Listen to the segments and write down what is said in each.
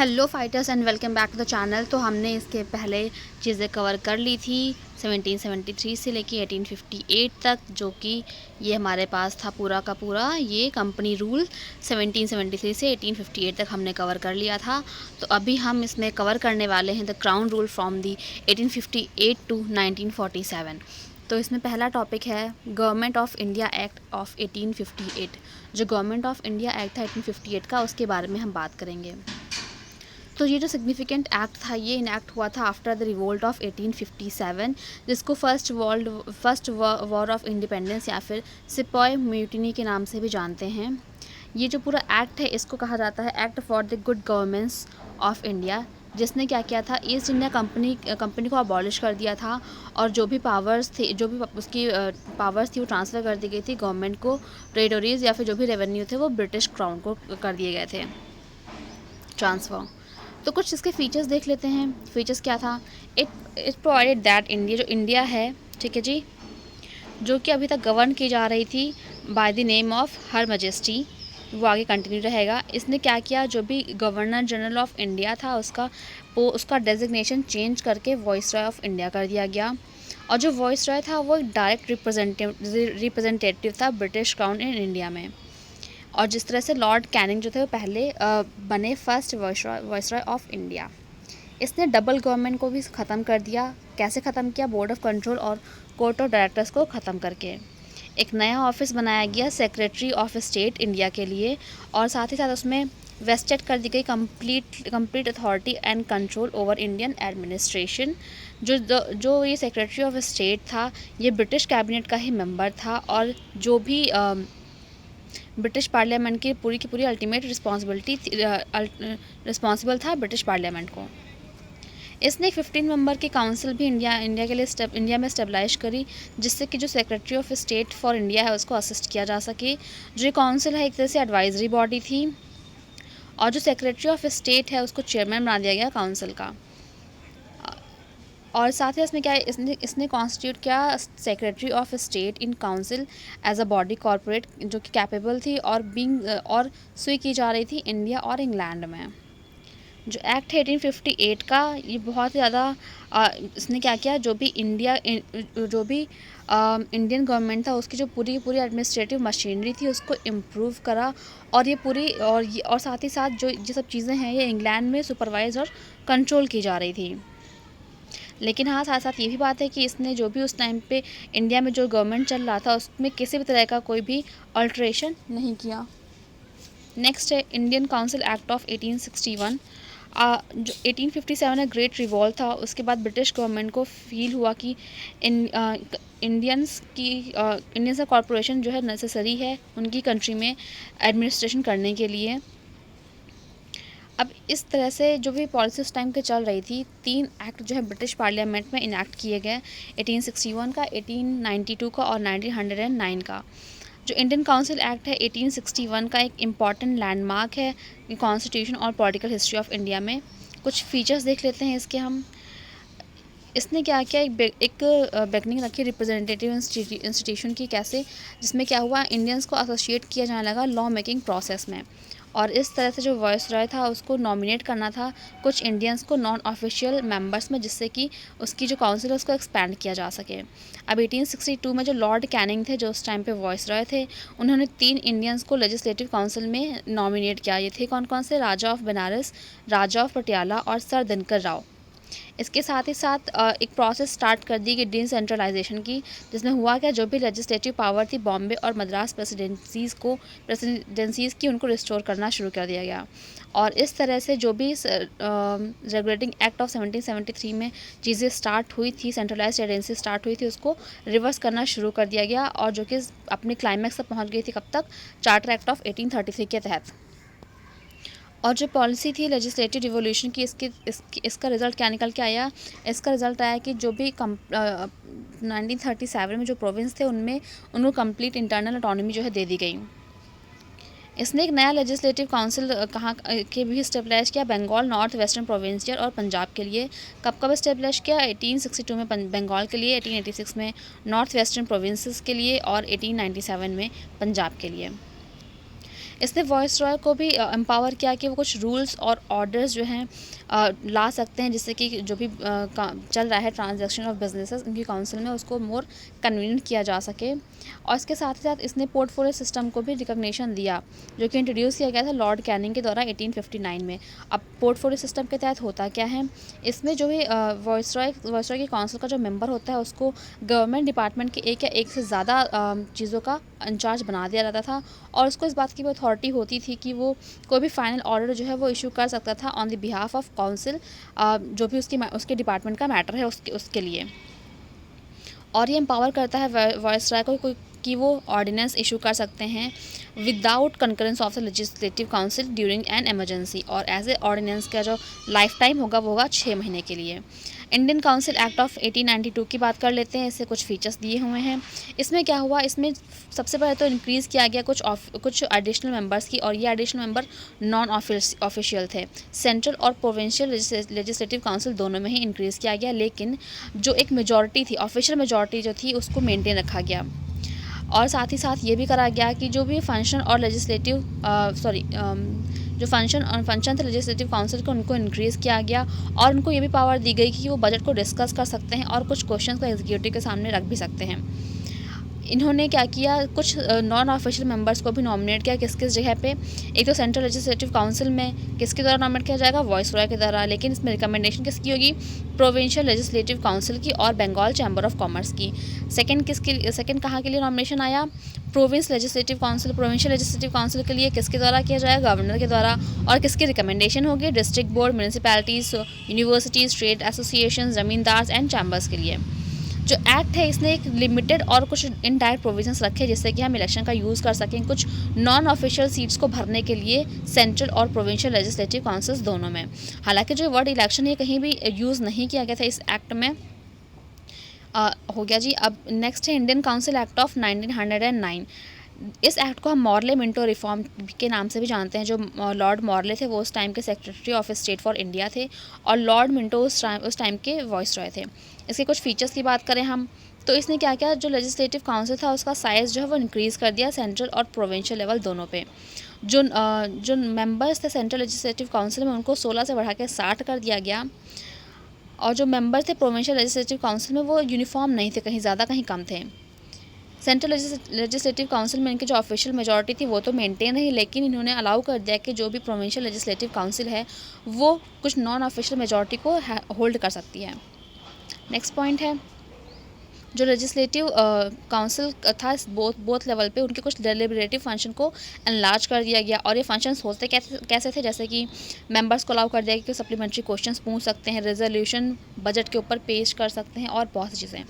Hello fighters and welcome back to the channel. तो हमने इसके पहले चीज़ें कवर कर ली थी 1773 से लेके 1858 तक, जो कि ये हमारे पास था पूरा का पूरा ये कंपनी रूल 1773 से 1858 तक हमने कवर कर लिया था। तो अभी हम इसमें कवर करने वाले हैं the crown rule from the 1858 to 1947। तो इसमें पहला टॉपिक है government of India act of 1858। जो गवर्नमेंट ऑफ इंडिया एक्ट था 1858 का, उसके बारे में हम बात करेंगे। तो ये जो सिग्निफिकेंट एक्ट था, ये इनैक्ट हुआ था आफ्टर द रिवोल्ट ऑफ 1857, जिसको फर्स्ट वॉर ऑफ इंडिपेंडेंस या फिर सिपाही म्यूटिनी के नाम से भी जानते हैं। ये जो पूरा एक्ट है, इसको कहा जाता है act for the good governance of India, जिसने क्या किया था, ईस्ट इंडिया कंपनी को अबॉलिश कर दिया था और जो भी पावर्स थे, जो भी उसकी पावर्स थी, वो ट्रांसफ़र कर दी गई थी गवर्नमेंट को। टेरिटोरीज़ या फिर जो भी रेवेन्यू थे वो ब्रिटिश क्राउन को कर दिए गए थे ट्रांसफ़र। तो कुछ इसके फीचर्स देख लेते हैं। फीचर्स क्या था? इट प्रोवाइडेड दैट इंडिया, जो इंडिया है, ठीक है जी, जो कि अभी तक गवर्न की जा रही थी by the name of her majesty, वो आगे कंटिन्यू रहेगा। इसने क्या किया, जो भी गवर्नर जनरल ऑफ इंडिया था उसका डेजिग्नेशन चेंज करके वॉइसरॉय ऑफ इंडिया कर दिया गया। और जो वॉइसरॉय था वो एक डायरेक्ट रिप्रेजेंटेटिव था ब्रिटिश क्राउन इन इंडिया में। और जिस तरह से लॉर्ड कैनिंग जो थे वो पहले बने फर्स्ट वॉइसरॉय ऑफ इंडिया। इसने डबल गवर्नमेंट को भी ख़त्म कर दिया। कैसे ख़त्म किया? बोर्ड ऑफ कंट्रोल और कोर्ट ऑफ डायरेक्टर्स को ख़त्म करके एक नया ऑफिस बनाया गया, सेक्रेटरी ऑफ स्टेट इंडिया के लिए, और साथ ही साथ उसमें वेस्टेड कर दी गई complete authority and control over Indian administration. जो ये सेक्रेटरी ऑफ स्टेट था, ये ब्रिटिश कैबिनेट का ही मेंबर था और जो भी ब्रिटिश पार्लियामेंट की पूरी अल्टीमेट रिस्पॉन्सिबल था ब्रिटिश पार्लियामेंट को। इसने 15 मेंबर की काउंसिल भी इंडिया के लिए इंडिया में स्टेबलाइज करी, जिससे कि जो secretary of state for India है उसको असिस्ट किया जा सके। जो ये काउंसिल है एक तरह से एडवाइजरी बॉडी थी, और जो सेक्रेटरी ऑफ स्टेट है उसको चेयरमैन बना दिया गया काउंसिल का। और साथ ही इसमें क्या है, इसने कॉन्स्टिट्यूट किया secretary of state in council as a body corporate, जो कि कैपेबल थी और सुई की जा रही थी इंडिया और इंग्लैंड में। जो एक्ट है 1858 का, ये बहुत ज़्यादा इसने क्या किया, जो भी इंडियन गवर्नमेंट था उसकी जो पूरी एडमिनिस्ट्रेटिव मशीनरी थी उसको इम्प्रूव करा। और और साथ ही साथ जो ये सब चीज़ें हैं ये इंग्लैंड में सुपरवाइज और कंट्रोल की जा रही थी। लेकिन हाँ, साथ साथ ये भी बात है कि इसने जो भी उस टाइम पे इंडिया में जो गवर्नमेंट चल रहा था उसमें किसी भी तरह का कोई भी अल्ट्रेशन नहीं किया। नेक्स्ट है इंडियन काउंसिल एक्ट ऑफ 1861। जो 1857 में ग्रेट रिवॉल्ट था, उसके बाद ब्रिटिश गवर्नमेंट को फील हुआ कि इंडियंस का कॉरपोरेशन जो है नेसेसरी है उनकी कंट्री में एडमिनिस्ट्रेशन करने के लिए। अब इस तरह से जो भी पॉलिसी उस टाइम के चल रही थी, 3 एक्ट जो है ब्रिटिश पार्लियामेंट में इनैक्ट किए गए, 1861 का, 1892 का और 1909 का। जो इंडियन काउंसिल एक्ट है 1861 का एक इम्पॉर्टेंट लैंडमार्क है कॉन्स्टिट्यूशन और पॉलिटिकल हिस्ट्री ऑफ इंडिया में। कुछ फीचर्स देख लेते हैं इसके हम। इसने क्या किया, एक बिगनिंग रखी रिप्रेजेंटेटिव इंस्टीट्यूशन की। कैसे? जिसमें क्या हुआ, इंडियंस को एसोसिएट किया जाने लगा लॉ मेकिंग प्रोसेस में, और इस तरह से जो वॉइसरॉय था उसको नॉमिनेट करना था कुछ इंडियंस को नॉन ऑफिशियल मेंबर्स में, जिससे कि उसकी जो काउंसिल है उसको एक्सपैंड किया जा सके। अब 1862 में जो लॉर्ड कैनिंग थे, जो उस टाइम पे वॉइसरॉय थे, उन्होंने 3 इंडियंस को लेजिस्लेटिव काउंसिल में नॉमिनेट किया। ये थे कौन कौन से? राजा ऑफ बनारस, राजा ऑफ पटियाला और सर दिनकर राव। इसके साथ ही साथ एक प्रोसेस स्टार्ट कर दी गई डिसेंट्रलाइजेशन की, जिसमें हुआ क्या, जो भी लेजिस्लेटिव पावर थी बॉम्बे और मद्रास प्रेसिडेंसीज़ की, उनको रिस्टोर करना शुरू कर दिया गया। और इस तरह से जो भी रेगुलेटिंग एक्ट ऑफ 1773 में चीज़ें स्टार्ट हुई थी, सेंट्रलाइज्ड एजेंसी स्टार्ट हुई थी, उसको रिवर्स करना शुरू कर दिया गया, और जो कि अपने क्लाइमैक्स तक पहुँच गई थी कब तक? चार्टर एक्ट ऑफ 1833 के तहत। और जो पॉलिसी थी लेजिस्लेटिव रिवोल्यूशन की, इसका रिज़ल्ट क्या निकल के आया? इसका रिज़ल्ट आया कि जो भी 1937 में जो प्रोविंस थे उनको कंप्लीट इंटरनल ऑटोनॉमी जो है दे दी गई। इसने एक नया लेजिस्लेटिव काउंसिल कहाँ के भी स्टेबलाइज किया? बंगाल, नॉर्थ वेस्टर्न प्रोविंशियल और पंजाब के लिए। कब स्टेबलाइज किया? 1862 में बंगाल के लिए, 1886 में नॉर्थ वेस्टर्न प्रोविंसेस के लिए और 1897 में पंजाब के लिए। इसने वॉइसरॉय को भी एम्पावर किया कि वो कुछ रूल्स और ऑर्डर्स जो हैं ला सकते हैं, जिससे कि जो भी चल रहा है ट्रांजैक्शन ऑफ बिजनेसेस उनकी काउंसिल में उसको मोर कन्वीनियंट किया जा सके। और इसके साथ ही साथ इसने पोर्टफोलियो सिस्टम को भी रिकग्निशन दिया, जो कि इंट्रोड्यूस किया गया था लॉर्ड कैनिंग के द्वारा 1859 में। अब पोर्टफोलियो सिस्टम के तहत होता क्या है, इसमें जो भी वॉइसरॉय की काउंसिल का जो मेंबर होता है उसको गवर्नमेंट डिपार्टमेंट के एक या एक से ज़्यादा चीज़ों का इंचार्ज बना दिया जाता था, और उसको इस बात की भी अथॉरिटी होती थी कि वो कोई भी फाइनल ऑर्डर जो है वो इशू कर सकता था on the behalf of council, जो भी उसके डिपार्टमेंट का मैटर है उसके लिए। और ये एम्पावर करता है वॉइसरॉय को कि वो ऑर्डिनेंस इशू कर सकते हैं without concurrence of the legislative council during an emergency, और एज ए ऑर्डिनेंस का जो लाइफ टाइम होगा वो होगा 6 महीने के लिए। इंडियन काउंसिल एक्ट ऑफ 1892 की बात कर लेते हैं। इससे कुछ फीचर्स दिए हुए हैं। इसमें क्या हुआ, इसमें सबसे पहले तो इंक्रीज़ किया गया कुछ एडिशनल मेंबर्स की, और ये एडिशनल मेंबर नॉन ऑफिशियल थे। सेंट्रल और प्रोविंशियल लेजिस्लेटिव काउंसिल दोनों में ही इंक्रीज़ किया गया, लेकिन जो एक मेजॉरिटी थी, ऑफिशियल मेजॉरिटी जो थी, उसको मेंटेन रखा गया। और साथ ही साथ ये भी करा गया कि जो भी फंक्शन और लेजिस्लेटिव जो फंक्शन थे लेजिस्लेटिव काउंसिल को, उनको इंक्रीज़ किया गया, और उनको ये भी पावर दी गई कि वो बजट को डिस्कस कर सकते हैं और कुछ क्वेश्चन को एग्जीक्यूटिव के सामने रख भी सकते हैं। इन्होंने क्या किया, कुछ नॉन ऑफिशियल मेंबर्स को भी नॉमिनेट किया। किस किस जगह पे, एक तो सेंट्रल लेजिस्लेटिव काउंसिल में किसके द्वारा नॉमिनेट किया जाएगा, वॉइसरॉय के द्वारा, लेकिन इसमें रिकमेंडेशन किसकी होगी, प्रोविंशियल लेजिस्लेटिव काउंसिल की और बंगाल चैम्बर ऑफ कॉमर्स की। सेकंड कहाँ के लिए नॉमिनेशन आया, province legislative council, provincial legislative council के लिए किसके द्वारा किया जाएगा, गवर्नर के द्वारा। और किसकी रिकमेंडेशन होगी, district board, municipalities, universities, trade association, zamindars and chambers के लिए। जो एक्ट है इसने एक लिमिटेड और कुछ इनडायरेक्ट प्रोविजंस रखे, जिससे कि हम इलेक्शन का यूज़ कर सकें कुछ नॉन ऑफिशियल सीट्स को भरने के लिए सेंट्रल और प्रोविंशियल लेजिस्लेटिव काउंसिल्स दोनों में। हालांकि जो वर्ड इलेक्शन है कहीं भी यूज़ नहीं किया गया था इस एक्ट में। हो गया जी। अब नेक्स्ट है इंडियन काउंसिल एक्ट ऑफ 1909। इस एक्ट को हम मॉर्ले मिंटो रिफॉर्म के नाम से भी जानते हैं। जो लॉर्ड मॉर्ले थे वो उस टाइम के secretary of state for India थे, और लॉर्ड मिंटो उस टाइम के वॉइसरॉय थे। इसके कुछ फीचर्स की बात करें हम, तो इसने क्या किया, जो लेजिस्लेटिव काउंसिल था उसका साइज़ जो है वो इंक्रीज़ कर दिया सेंट्रल और प्रोविंशियल लेवल दोनों पे। जो मेंबर्स थे सेंट्रल लेजिस्लेटिव काउंसिल में, उनको 16 से बढ़ा के 60 कर दिया गया, और जो मेंबर थे प्रोविंशियल लेजिस्लेटिव काउंसिल में वो यूनिफॉर्म नहीं थे, कहीं ज़्यादा कहीं कम थे। सेंट्रल लेजिस्लेटिव काउंसिल में इनकी जो ऑफिशियल मेजॉरिटी थी वो तो मेंटेन रही, लेकिन इन्होंने अलाउ कर दिया कि जो भी प्रोविंशियल लेजिस्लेटिव काउंसिल है वो कुछ नॉन ऑफिशियल मेजॉरिटी को होल्ड कर सकती है। नेक्स्ट पॉइंट है, जो लेजिस्लेटिव काउंसिल था बोथ लेवल पे, उनके कुछ डेलिब्रेटिव फंक्शन को एनलार्ज कर दिया गया, और ये फंक्शंस होते कैसे थे, जैसे कि मेंबर्स को अलाउ कर दिया कि सप्लीमेंट्री क्वेश्चंस पूछ सकते हैं, रेजोल्यूशन बजट के ऊपर पेश कर सकते हैं, और बहुत सी चीज़ें।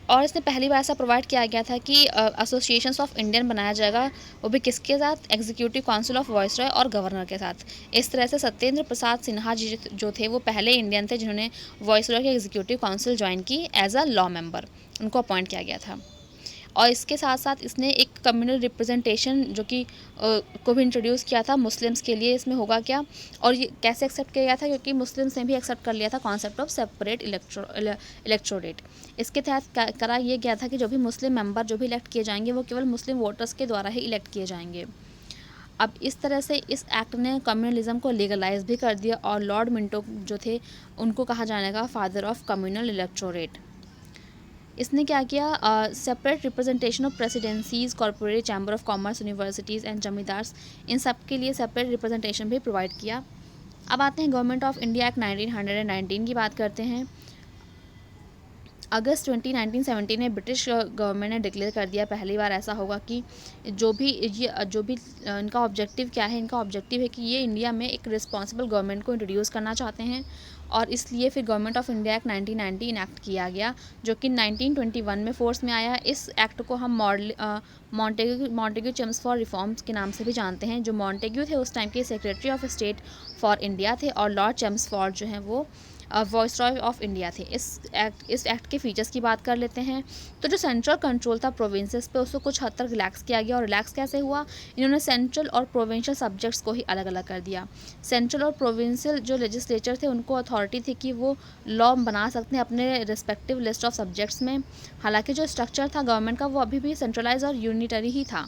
और इसने पहली बार ऐसा प्रोवाइड किया गया था कि एसोसिएशंस ऑफ इंडियन बनाया जाएगा, वो भी किसके साथ, एग्जीक्यूटिव काउंसिल ऑफ वॉइसरॉय और गवर्नर के साथ। इस तरह से सत्येंद्र प्रसाद सिन्हा जी जो थे वो पहले इंडियन थे जिन्होंने वॉइसरॉय की एग्जीक्यूटिव काउंसिल ज्वाइन की एज अ लॉ मेंबर, उनको अपॉइंट किया गया था। और इसके साथ साथ इसने एक कम्युनल रिप्रेजेंटेशन जो कि को भी इंट्रोड्यूस किया था मुस्लिम्स के लिए। इसमें होगा क्या, और ये कैसे एक्सेप्ट किया गया था, क्योंकि मुस्लिम्स ने भी एक्सेप्ट कर लिया था कॉन्सेप्ट ऑफ सेपरेट इलेक्टोरेट। इसके तहत करा ये गया था कि जो भी मुस्लिम मेंबर जो भी इलेक्ट किए जाएंगे वो केवल मुस्लिम वोटर्स के द्वारा ही इलेक्ट किए जाएंगे। अब इस तरह से इस एक्ट ने कम्युनलिज्म को लीगलाइज भी कर दिया, और लॉर्ड मिंटो जो थे उनको कहा जाने का फादर ऑफ कम्युनल इलेक्टोरेट। इसने क्या किया, separate representation of presidencies, corporate, chamber of commerce, universities and zamindars, इन सब के लिए सेपरेट रिप्रेजेंटेशन भी प्रोवाइड किया। अब आते हैं गवर्नमेंट ऑफ इंडिया एक्ट 1919 की बात करते हैं। अगस्त 1917 में ब्रिटिश गवर्नमेंट ने डिक्लेयर कर दिया, पहली बार ऐसा होगा कि जो भी इनका ऑब्जेक्टिव क्या है, इनका ऑब्जेक्टिव है कि ये इंडिया में एक रिस्पॉन्सिबल गवर्नमेंट को इंट्रोड्यूस करना चाहते हैं, और इसलिए फिर government of India act 1990 enact किया गया, जो कि 1921 में फोर्स में आया। इस एक्ट को हम मॉन्टेग्यू चेम्सफोर्ड रिफॉर्म्स के नाम से भी जानते हैं। जो मॉन्टेग्यू थे उस टाइम के secretary of state for India थे, और लॉर्ड चेम्सफोर्ड जो हैं वो वॉइसरॉय ऑफ इंडिया थे। इस एक्ट के फीचर्स की बात कर लेते हैं। तो जो सेंट्रल कंट्रोल था प्रोविंसेस पे, उसको कुछ हद तक रिलैक्स किया गया, और रिलैक्स कैसे हुआ, इन्होंने सेंट्रल और प्रोविंशियल सब्जेक्ट्स को ही अलग अलग कर दिया। सेंट्रल और प्रोविंशियल जो लेजिस्लेचर थे उनको अथॉरिटी थी कि वो लॉ बना सकते हैं अपने रिस्पेक्टिव लिस्ट ऑफ सब्जेक्ट्स में। हालांकि जो स्ट्रक्चर था गवर्नमेंट का वो अभी भी सेंट्रलाइज और यूनिटरी ही था।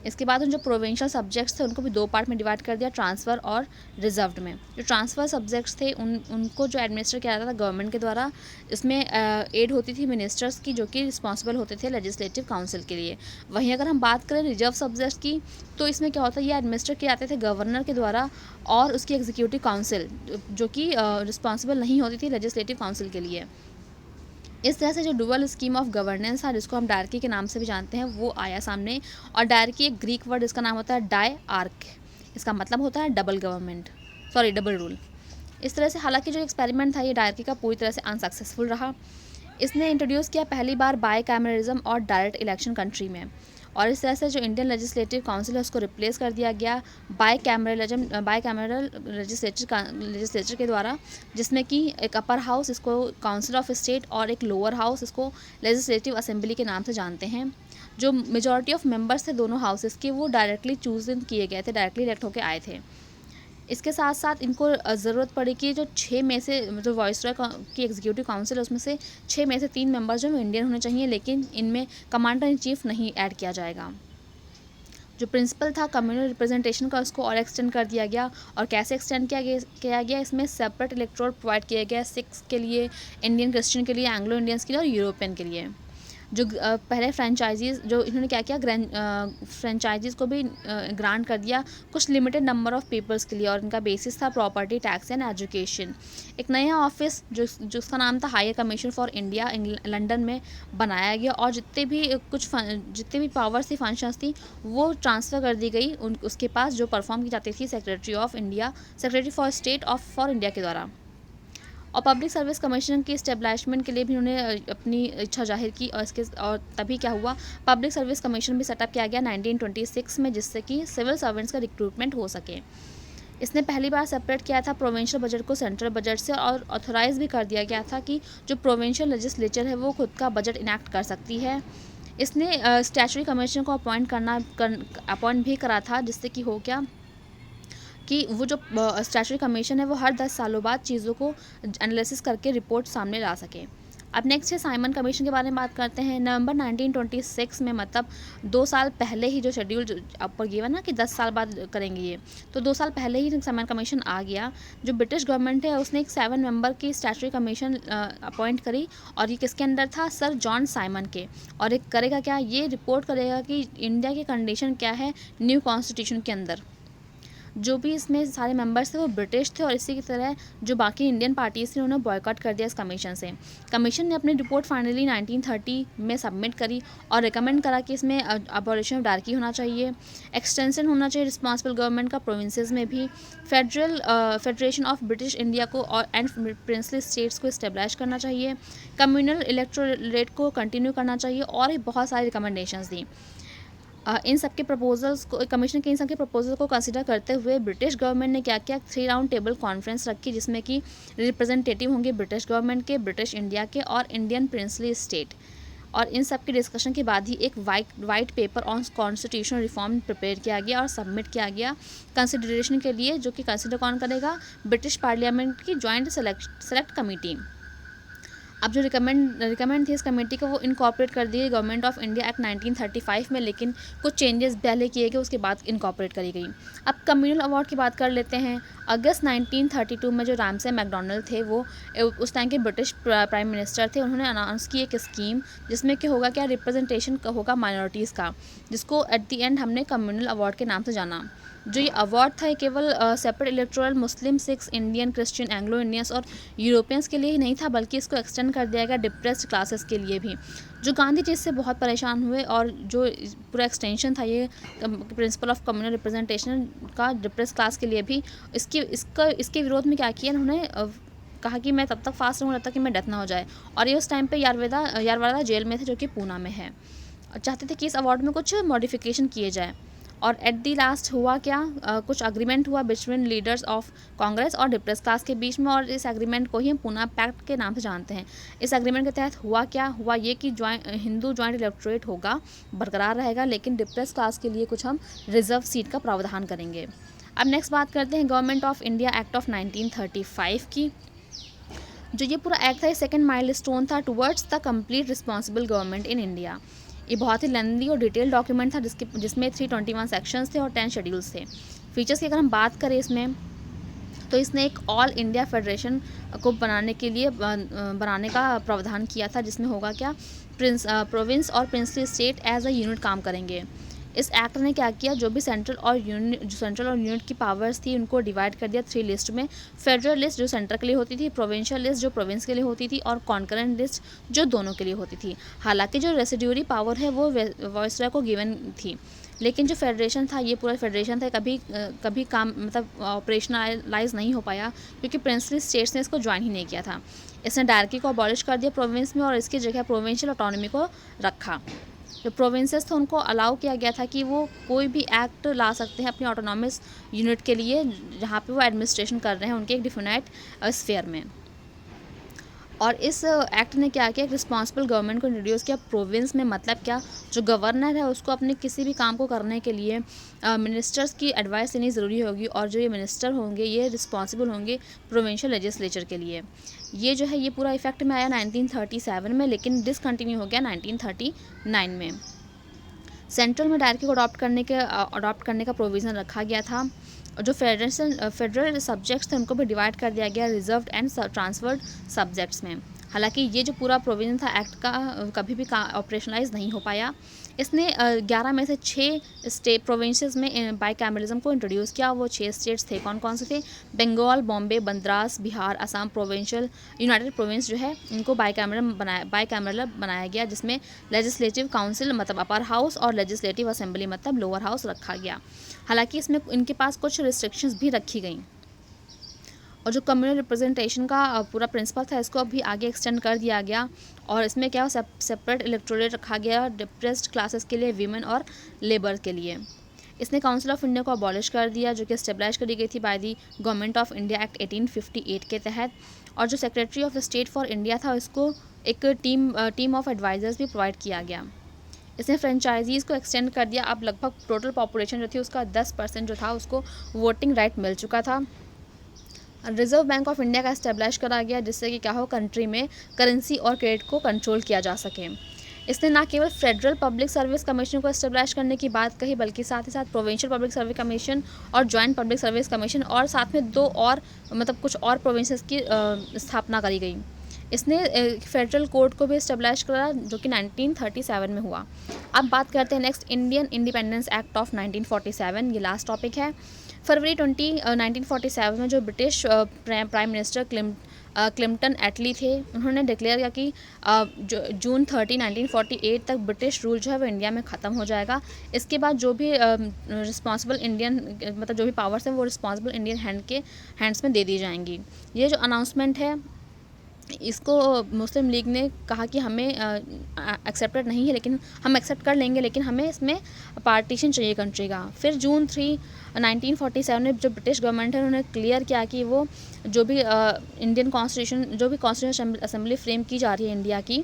इसके बाद उन जो प्रोविंशियल सब्जेक्ट्स थे उनको भी 2 पार्ट में डिवाइड कर दिया, ट्रांसफ़र और रिजर्व्ड में। जो ट्रांसफ़र सब्जेक्ट्स थे उनको जो एडमिनिस्टर किया जाता था गवर्नमेंट के द्वारा, इसमें एड होती थी मिनिस्टर्स की, जो कि रिस्पॉन्सिबल होते थे लेजिस्लेटिव काउंसिल के लिए। वहीं अगर हम बात करें रिजर्व सब्जेक्ट्स की, तो इसमें क्या होता है, ये एडमिनिस्टर किए जाते थे गवर्नर के द्वारा और उसकी एग्जीक्यूटिव काउंसिल, जो कि रिस्पॉन्सिबल नहीं होती थी लेजिस्लेटिव काउंसिल के लिए। इस तरह से जो डुअल स्कीम ऑफ गवर्नेंस था, जिसको हम डायरकी के नाम से भी जानते हैं, वो आया सामने। और डायरकी एक ग्रीक वर्ड, इसका नाम होता है डाई आर्क, इसका मतलब होता है double government, sorry double rule. इस तरह से हालांकि जो एक्सपेरिमेंट था ये डायरकी का पूरी तरह से अनसक्सेसफुल रहा। इसने इंट्रोड्यूस किया पहली बार बाय कैमरलिज्म और डायरेक्ट इलेक्शन कंट्री में, और इस तरह से जो इंडियन लेजिस्लेटिव काउंसिल है उसको रिप्लेस कर दिया गया बाय कैमरल लेजिस्लेचर के द्वारा, जिसमें कि एक अपर हाउस, इसको काउंसिल ऑफ स्टेट, और एक लोअर हाउस, इसको लेजिस्लेटिव असेंबली के नाम से जानते हैं। जो मेजॉरिटी ऑफ मेंबर्स थे दोनों हाउसेस के, वो डायरेक्टली चूज किए गए थे, डायरेक्टली इलेक्ट होकर आए थे। इसके साथ साथ इनको ज़रूरत पड़ी कि जो 6 में से जो वाइसरॉय की एग्जीक्यूटिव काउंसिल है उसमें से 6 में से 3 मेंबर जो इंडियन होने चाहिए, लेकिन इनमें कमांडर इन चीफ नहीं ऐड किया जाएगा। जो प्रिंसिपल था कम्युनल रिप्रेजेंटेशन का, उसको और एक्सटेंड कर दिया गया। और कैसे एक्सटेंड किया गया, इसमें सेपरेट इलेक्टोरल प्रोवाइड किया गया, सिख्स के लिए, इंडियन क्रिश्चियन के लिए, एंग्लो इंडियंस के लिए और यूरोपियन के लिए। जो पहले फ्रेंचाइजीज़, जो इन्होंने क्या किया, फ्रेंचाइजीज़ को भी ग्रांट कर दिया कुछ लिमिटेड नंबर ऑफ पीपल्स के लिए, और इनका बेसिस था प्रॉपर्टी टैक्स एंड एजुकेशन। एक नया ऑफिस जिसका नाम था higher commission for India, London में बनाया गया, और जितने भी पावर्स थी, फंक्शंस थी, वो ट्रांसफ़र कर दी गई उसके पास, जो परफॉर्म की जाती थी secretary for state for India के द्वारा। और पब्लिक सर्विस कमीशन की इस्टेब्लिशमेंट के लिए भी उन्होंने अपनी इच्छा जाहिर की, और तभी क्या हुआ, पब्लिक सर्विस कमीशन भी सेटअप किया गया 1926 में, जिससे कि सिविल सर्वेंट्स का रिक्रूटमेंट हो सके। इसने पहली बार सेपरेट किया था प्रोविंशियल बजट को सेंट्रल बजट से, और ऑथोराइज भी कर दिया गया था कि जो प्रोविंशियल लेजिस्लेचर है वो खुद का बजट इनैक्ट कर सकती है। इसने स्टैचुटरी कमीशन को अपॉइंट भी करा था, जिससे कि हो क्या कि वो जो स्टैचुटरी कमीशन है वो हर 10 सालों बाद चीज़ों को एनालिसिस करके रिपोर्ट सामने ला सके। अब नेक्स्ट है साइमन कमीशन के बारे में बात करते हैं। नवंबर 1926 में, मतलब 2 साल पहले ही, जो शेड्यूल ऊपर गिवन ना कि 10 साल बाद करेंगे ये, तो 2 साल पहले ही साइमन कमीशन आ गया। जो ब्रिटिश गवर्नमेंट है उसने एक 7 मेंबर की स्टैचुटरी कमीशन अपॉइंट करी, और ये किसके अंडर था, सर जॉन साइमन के। और एक करेगा क्या, ये रिपोर्ट करेगा कि इंडिया की कंडीशन क्या है न्यू कॉन्स्टिट्यूशन के अंदर। जो भी इसमें सारे मेंबर्स थे वो ब्रिटिश थे, और इसी की तरह जो बाकी इंडियन पार्टीज़ थी उन्होंने बॉयकॉट कर दिया इस कमीशन से। कमीशन ने अपनी रिपोर्ट फाइनली 1930 में सबमिट करी, और रिकमेंड करा कि इसमें अबॉलिशन ऑफ डायरकी होना चाहिए, एक्सटेंशन होना चाहिए रिस्पॉन्सिबल गवर्नमेंट का प्रोविंसेस में भी, फेडरेशन ऑफ ब्रिटिश इंडिया को और एंड प्रिंसली स्टेट्स को इस्टेब्लिश करना चाहिए, कम्युनल इलेक्टोरेट को कंटिन्यू करना चाहिए, और भी बहुत सारी रिकमेंडेशंस दी। इन सब के प्रपोजल्स को, कमीशन के इन सब के प्रपोजल को कंसिडर करते हुए ब्रिटिश गवर्नमेंट ने क्या किया, 3 राउंड टेबल कॉन्फ्रेंस रखी, जिसमें कि रिप्रेजेंटेटिव होंगे ब्रिटिश गवर्नमेंट के, ब्रिटिश इंडिया के और इंडियन प्रिंसली स्टेट। और इन सब के डिस्कशन के बाद ही एक white paper on constitutional reform prepare किया गया और सबमिट किया गया कंसिडरेशन के लिए, जो कि कंसिडर कौन करेगा, ब्रिटिश पार्लियामेंट की जॉइंट सेलेक्ट कमेटी। अब जो रिकमेंड थी इस कमेटी को, वो इनकॉर्पोरेट कर दी गई गवर्नमेंट ऑफ इंडिया एक्ट 1935 में, लेकिन कुछ चेंजेस पहले किए गए, उसके बाद इनकॉर्पोरेट करी गई। अब कम्युनल अवार्ड की बात कर लेते हैं। अगस्त 1932 में जो रामसे मैकडोनल्ड थे, वो उस टाइम के ब्रिटिश प्राइम मिनिस्टर थे, उन्होंने अनाउंस की एक स्कीम, जिसमें क्या होगा, क्या रिप्रेजेंटेशन होगा माइनॉरिटीज़ का, जिसको एट द एंड हमने कम्युनल अवार्ड के नाम से जाना। जो ये अवार्ड था, ये केवल separate electoral Muslim, Sikhs, Indian, Christian, Anglo Indians और यूरोपियंस के लिए ही नहीं था, बल्कि इसको एक्सटेंड कर दिया गया डिप्रेस्ड क्लासेस के लिए भी, जो गांधी जी से बहुत परेशान हुए। और जो पूरा एक्सटेंशन था ये प्रिंसिपल ऑफ कम्युनल रिप्रेजेंटेशन का डिप्रेस्ड क्लास के लिए भी, इसके विरोध में क्या किया उन्होंने, कहा कि मैं तब तक फास्ट रहूँ जब तक कि मैं डेथ ना हो जाए। और ये उस टाइम पे यारवाड़ा जेल में थे, जो कि पूना में है। चाहते थे कि इस अवार्ड में कुछ मॉडिफिकेशन किए जाए। और एट दी लास्ट हुआ क्या, कुछ अग्रीमेंट हुआ बिटवीन लीडर्स ऑफ कांग्रेस और डिप्रेस क्लास के बीच में, और इस एग्रीमेंट को ही हम पूना पैक्ट के नाम से जानते हैं। इस एग्रीमेंट के तहत हुआ क्या, हुआ ये कि हिंदू जॉइंट इलेक्टोरेट होगा, बरकरार रहेगा, लेकिन डिप्रेस क्लास के लिए कुछ हम रिजर्व सीट का प्रावधान करेंगे। अब नेक्स्ट बात करते हैं government of India act of 1935 की। जो ये पूरा एक्ट था, ये सेकेंड माइलस्टोन था towards the complete responsible government in India. ये बहुत ही लेंदी और डिटेल डॉक्यूमेंट था जिसमें 321 सेक्शंस थे और 10 शेड्यूल्स थे। फीचर्स की अगर हम बात करें इसमें, तो इसने एक ऑल इंडिया फेडरेशन को बनाने का प्रावधान किया था, जिसमें होगा क्या, प्रोविंस और princely state as a unit काम करेंगे। इस एक्ट ने क्या किया, जो सेंट्रल और यूनिट की पावर्स थी उनको डिवाइड कर दिया 3 लिस्ट में। फेडरल लिस्ट जो सेंटर के लिए होती थी, प्रोविंशियल लिस्ट जो प्रोविंस के लिए होती थी, और कॉन्करेंट लिस्ट जो दोनों के लिए होती थी। हालांकि जो रेसिड्यूरी पावर है वो वायसरॉय को गिवन थी, लेकिन जो फेडरेशन था, ये पूरा फेडरेशन था, कभी काम मतलब ऑपरेशनलाइज नहीं हो पाया, क्योंकि प्रिंसली स्टेट्स ने इसको ज्वाइन ही नहीं किया था। इसने डायरकी को अबॉलिश कर दिया प्रोविंस में और इसकी जगह प्रोविंशियल ऑटोनॉमी को रखा। जो प्रोविंसेस थे उनको अलाउ किया गया था कि वो कोई भी एक्ट ला सकते हैं अपनी ऑटोनॉमस यूनिट के लिए, जहाँ पे वो एडमिनिस्ट्रेशन कर रहे हैं उनके एक डिफाइनाइट स्फीयर में। और इस एक्ट ने क्या किया, रिस्पॉन्सिबल गवर्नमेंट को इंट्रोड्यूस किया प्रोविंस में। मतलब क्या, जो गवर्नर है उसको अपने किसी भी काम को करने के लिए मिनिस्टर्स की एडवाइस लेनी ज़रूरी होगी, और जो ये मिनिस्टर होंगे ये रिस्पॉन्सिबल होंगे प्रोविंशियल लेजिस्लेचर के लिए। ये जो है ये पूरा इफेक्ट में आया 1937 में, लेकिन डिसकंटिन्यू हो गया 1939 में। सेंट्रल में डायरेक्टली को अडॉप्ट करने का प्रोविज़न रखा गया था। और जो फेडरल सब्जेक्ट्स थे उनको भी डिवाइड कर दिया गया रिजर्व्ड एंड ट्रांसफर्ड सब्जेक्ट्स में। हालांकि ये जो पूरा प्रोविज़न था एक्ट का कभी भी ऑपरेशनलाइज नहीं हो पाया। इसने 11 में से 6 स्टेट प्रोविंसेस में बाईकैमरलिज्म को इंट्रोड्यूस किया। वो 6 स्टेट्स थे, कौन कौन से थे, Bengal, Bombay, Madras, Bihar, Assam, provincial united province जो है इनको बाईकैमरल बनाया गया, जिसमें लेजिस्लेटिव काउंसिल मतलब अपर हाउस और लेजिस्लेटिव असेंबली मतलब लोअर हाउस रखा गया। हालांकि इसमें इनके पास कुछ रिस्ट्रिक्शंस भी रखी गई। और जो कम्युनल रिप्रेजेंटेशन का पूरा प्रिंसिपल था इसको अभी आगे एक्सटेंड कर दिया गया, और इसमें क्या सेपरेट इलेक्टोरेट रखा गया डिप्रेस्ड क्लासेस के लिए, वीमेन और लेबर के लिए। इसने काउंसिल ऑफ इंडिया को अबॉलिश कर दिया, जो कि एस्टेब्लिश करी गई थी by the government of India act 1858 के तहत। और जो secretary of state for India था इसको एक टीम ऑफ एडवाइजर्स भी प्रोवाइड किया गया। इसने फ्रेंचाइजीज़ को एक्सटेंड कर दिया। अब लगभग टोटल पॉपुलेशन जो थी उसका 10% जो था उसको वोटिंग राइट मिल चुका था। रिजर्व बैंक ऑफ इंडिया का इस्टेब्लिश करा गया, जिससे कि क्या हो, कंट्री में करेंसी और क्रेडिट को कंट्रोल किया जा सके। इसने ना केवल फेडरल पब्लिक सर्विस कमीशन को इस्टेब्लिश करने की बात कही, बल्कि साथ ही साथ प्रोविंशियल पब्लिक सर्विस कमीशन और जॉइंट पब्लिक सर्विस कमीशन, और साथ में 2 और मतलब कुछ और प्रोविंसेस की स्थापना करी गई। इसने फेडरल कोर्ट को भी इस्टेब्लिश करा, जो कि 1937 में हुआ। अब बात करते हैं next, Indian independence act of 1947, ये लास्ट टॉपिक है। फरवरी 1947 में जो ब्रिटिश प्राइम मिनिस्टर क्लिंटन एटली थे, उन्होंने डिक्लेयर किया कि जून 30, 1948 तक ब्रिटिश रूल जो है वो इंडिया में ख़त्म हो जाएगा। इसके बाद जो भी रिस्पॉन्सिबल इंडियन मतलब जो भी पावर्स हैं वो रिस्पॉन्सिबल इंडियन हैंड्स में दे दी जाएंगी। ये जो अनाउंसमेंट है इसको मुस्लिम लीग ने कहा कि हमें एक्सेप्टेड नहीं है, लेकिन हम एक्सेप्ट कर लेंगे, लेकिन हमें इसमें पार्टीशन चाहिए कंट्री का। फिर जून 3, 1947 में जो ब्रिटिश गवर्नमेंट है उन्होंने क्लियर किया कि वो जो भी इंडियन कॉन्स्टिट्यूशन असेंबली फ्रेम की जा रही है इंडिया की,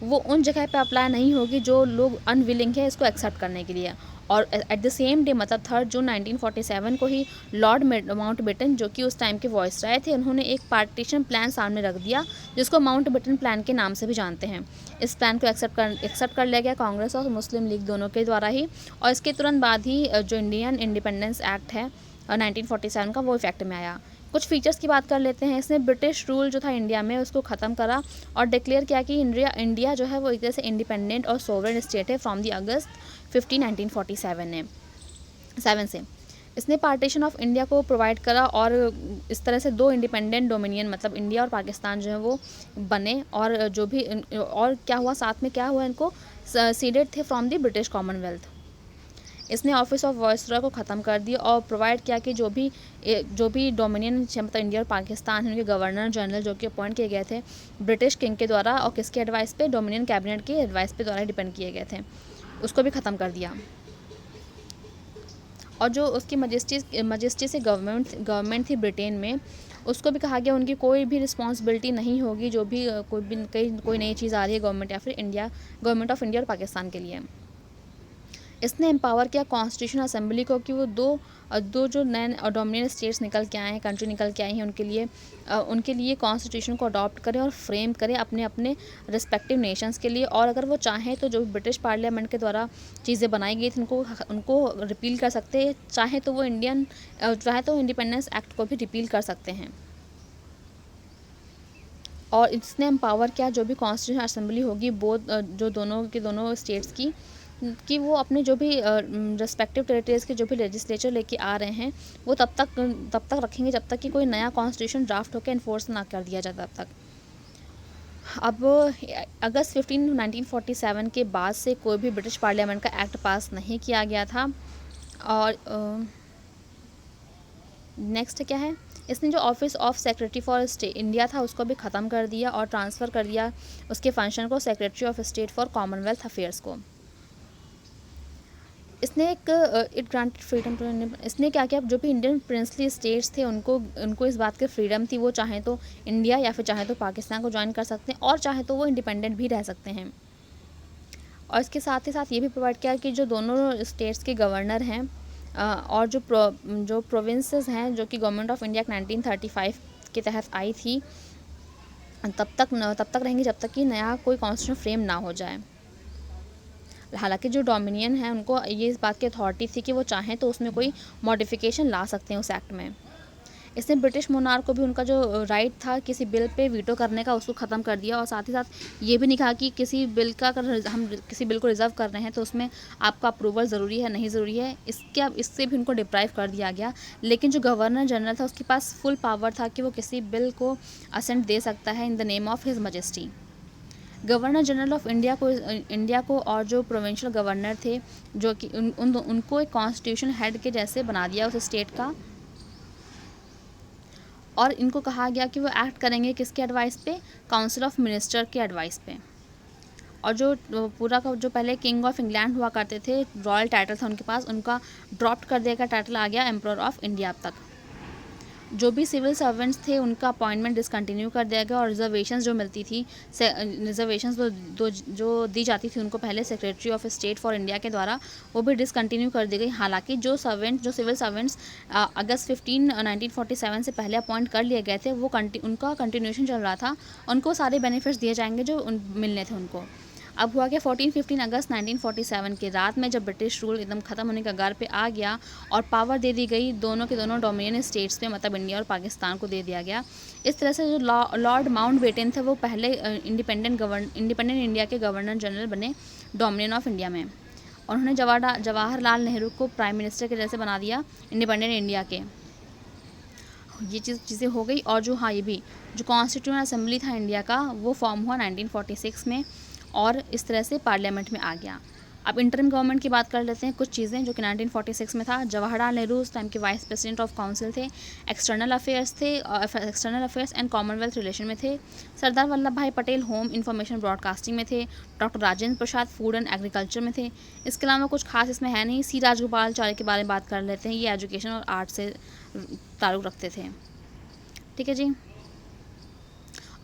वो उन जगह पे अप्लाई नहीं होगी जो लोग अनविलिंग है इसको एक्सेप्ट करने के लिए। और एट द सेम डे मतलब 3 जून 1947 को ही लॉर्ड माउंटबेटन, जो कि उस टाइम के वॉइसरॉय थे, उन्होंने एक पार्टीशन प्लान सामने रख दिया, जिसको माउंटबेटन प्लान के नाम से भी जानते हैं। इस प्लान को एक्सेप्ट कर लिया गया कांग्रेस और मुस्लिम लीग दोनों के द्वारा ही, और इसके तुरंत बाद ही जो इंडियन इंडिपेंडेंस एक्ट है 1947 का वो इफेक्ट में आया। कुछ फीचर्स की बात कर लेते हैं। इसने ब्रिटिश रूल जो था इंडिया में उसको ख़त्म करा और डिक्लेयर किया कि इंडिया जो है वो एक तरह से इंडिपेंडेंट और सोवरेन स्टेट है फ्रॉम दी अगस्त 15, 1947 से। इसने पार्टीशन ऑफ इंडिया को प्रोवाइड करा और इस तरह से 2 इंडिपेंडेंट डोमिनियन मतलब इंडिया और पाकिस्तान जो है वो बने, और जो भी और क्या हुआ साथ में क्या हुआ, इनको सीडेड थे फ्रॉम दी ब्रिटिश कॉमनवेल्थ। इसने ऑफिस ऑफ वॉइसरॉय को ख़त्म कर दिया और प्रोवाइड किया कि जो भी डोमिनियन मतलब इंडिया और पाकिस्तान है उनके गवर्नर जनरल जो कि अपॉइंट किए गए थे ब्रिटिश किंग के द्वारा और किसके एडवाइस पे, डोमिनियन कैबिनेट के एडवाइस पे द्वारा डिपेंड किए गए थे, उसको भी ख़त्म कर दिया। और जो उसकी मजिस्ट्री से गवर्नमेंट थी ब्रिटेन में, उसको भी कहा गया उनकी कोई भी रिस्पॉन्सिबिलिटी नहीं होगी जो भी कोई नई चीज़ आ रही है गवर्नमेंट या फिर गवर्नमेंट ऑफ इंडिया और पाकिस्तान के लिए। इसने एम्पावर किया कॉन्स्टिट्यूशन असेंबली को कि वो दो जो नए डोमिनियन स्टेट्स निकल के आए हैं, कंट्री निकल के आई हैं, उनके लिए कॉन्स्टिट्यूशन को अडॉप्ट करें और फ्रेम करें अपने अपने रिस्पेक्टिव नेशंस के लिए। और अगर वो चाहें तो जो ब्रिटिश पार्लियामेंट के द्वारा चीज़ें बनाई गई थी उनको रिपील कर सकते हैं, चाहे तो इंडिपेंडेंस एक्ट को भी रिपील कर सकते हैं। और इसने एम्पावर किया जो भी कॉन्स्टिट्यूशन असेंबली होगी जो दोनों स्टेट्स की, कि वो अपने जो भी रिस्पेक्टिव टेरिटरीज़ के जो भी लेजिस्लेचर लेके आ रहे हैं वो तब तक रखेंगे जब तक कि कोई नया कॉन्स्टिट्यूशन ड्राफ्ट होकर इन्फोर्स ना कर दिया जाए तब तक। अब अगस्त 15 1947 के बाद से कोई भी ब्रिटिश पार्लियामेंट का एक्ट पास नहीं किया गया था। और नेक्स्ट क्या है, इसने जो office of secretary for India था उसको भी ख़त्म कर दिया और ट्रांसफ़र कर दिया उसके फंक्शन को secretary of state for Commonwealth affairs को। इसने इट ग्रांटेड फ्रीडम इसने क्या किया, जो भी इंडियन प्रिंसली स्टेट्स थे उनको इस बात की फ्रीडम थी, वो चाहे तो इंडिया या फिर चाहे तो पाकिस्तान को ज्वाइन कर सकते हैं और चाहे तो वो इंडिपेंडेंट भी रह सकते हैं। और इसके साथ ही साथ ये भी प्रोवाइड किया कि जो दोनों स्टेट्स के गवर्नर हैं और जो प्रोविंसेस हैं जो कि गवर्नमेंट ऑफ इंडिया 1935 के तहत आई थी, तब तक रहेंगी जब तक कि नया कोई कॉन्स्टिट्यूशन फ्रेम ना हो जाए। हालांकि जो डोमिनियन है उनको ये इस बात की अथॉरिटी थी कि वो चाहें तो उसमें कोई मॉडिफिकेशन ला सकते हैं उस एक्ट में। इसने ब्रिटिश मोनार्क को भी उनका जो राइट था किसी बिल पे वीटो करने का उसको ख़त्म कर दिया। और साथ ही साथ ये भी नहीं कहा कि किसी बिल का अगर हम किसी बिल को रिजर्व कर रहे हैं तो उसमें आपका अप्रूवल ज़रूरी है नहीं ज़रूरी है, इससे भी उनको डिप्राइव कर दिया गया। लेकिन जो गवर्नर जनरल था उसके पास फुल पावर था कि वो किसी बिल को असेंट दे सकता है in the name of his majesty. Governor general of India को और जो प्रोविंशियल गवर्नर थे जो कि उनको एक कॉन्स्टिट्यूशन हेड के जैसे बना दिया उस स्टेट का। और इनको कहा गया कि वो एक्ट करेंगे किसके एडवाइस पे, काउंसिल ऑफ मिनिस्टर के एडवाइस पे। और जो पूरा का जो पहले किंग ऑफ इंग्लैंड हुआ करते थे, रॉयल टाइटल था उनके पास, उनका ड्रॉप कर दिया गया, टाइटल आ गया एम्परर ऑफ इंडिया तक। जो भी सिविल सर्वेंट्स थे उनका अपॉइंटमेंट डिसकंटिन्यू कर दिया गया। और रिजर्वेशंस जो मिलती थी, रिजर्वेशंस जो दी जाती थी उनको पहले secretary of state for India के द्वारा, वो भी डिसकंटिन्यू कर दी गई। हालांकि जो सिविल सर्वेंट्स अगस्त 15 1947 से पहले अपॉइंट कर लिए गए थे वो उनका कंटिन्यूशन चल रहा था, उनको सारे बेनिफिट्स दिए जाएंगे जो मिलने थे उनको। अब हुआ क्या, 14-15 अगस्त 1947 की रात में जब ब्रिटिश रूल एकदम ख़त्म होने का कगार पे आ गया और पावर दे दी गई दोनों के दोनों डोमिनियन स्टेट्स पे, मतलब इंडिया और पाकिस्तान को दे दिया गया। इस तरह से जो लॉर्ड माउंटबेटन थे वो पहले इंडिपेंडेंट इंडिया के गवर्नर जनरल बने डोमिनियन ऑफ इंडिया में। और उन्होंने जवाहरलाल नेहरू को प्राइम मिनिस्टर के जैसे बना दिया इंडिपेंडेंट इंडिया के। ये चीज़ें हो गई। और ये भी जो कॉन्स्टिट्यूशन असेंबली था इंडिया का वो फॉर्म हुआ 1946 में और इस तरह से पार्लियामेंट में आ गया। अब इंटरिम गवर्नमेंट की बात कर लेते हैं, कुछ चीज़ें जो कि 1946 में था। जवाहरलाल नेहरू उस टाइम के वाइस प्रेसिडेंट ऑफ काउंसिल थे, external affairs and Commonwealth relation में थे। सरदार वल्लभ भाई पटेल होम इंफॉर्मेशन ब्रॉडकास्टिंग में थे। Doctor Rajendra Prasad food and agriculture में थे। इसके अलावा कुछ खास इसमें है नहीं। सी राजगोपालाचारी के बारे में बात कर लेते हैं, ये एजुकेशन और आर्ट से ताल्लुक़ रखते थे। ठीक है जी।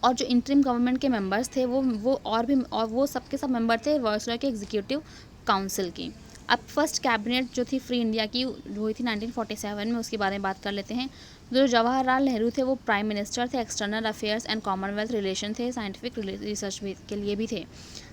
और जो इंटरिम गवर्नमेंट के मेंबर्स थे वो सबके सब मेंबर थे वायसरॉय के एग्जीक्यूटिव काउंसिल की। अब फर्स्ट कैबिनेट जो थी फ्री इंडिया की हुई थी 1947 में, उसके बारे में बात कर लेते हैं। जो जवाहरलाल नेहरू थे वो प्राइम मिनिस्टर थे, external affairs and Commonwealth relation थे, साइंटिफिक रिसर्च के लिए भी थे।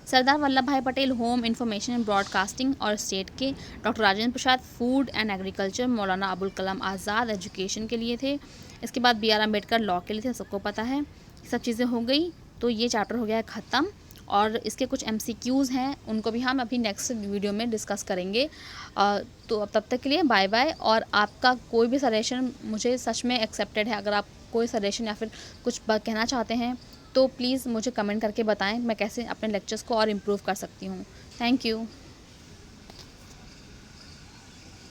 सरदार वल्लभ भाई Patel home information and broadcasting और स्टेट के। Doctor Rajendra Prasad food and agriculture. Maulana Abul Kalam Azad education के लिए थे। इसके बाद बी आर अम्बेडकर लॉ के लिए थे, सबको पता है। सब चीज़ें हो गई तो ये चैप्टर हो गया है ख़त्म। और इसके कुछ MCQs हैं उनको भी हम अभी नेक्स्ट वीडियो में डिस्कस करेंगे। तो अब तब तक के लिए बाय बाय। और आपका कोई भी सजेशन मुझे सच में एक्सेप्टेड है। अगर आप कोई सजेशन या फिर कुछ कहना चाहते हैं तो प्लीज़ मुझे कमेंट करके बताएं, मैं कैसे अपने लेक्चर्स को और इम्प्रूव कर सकती हूँ। Thank you.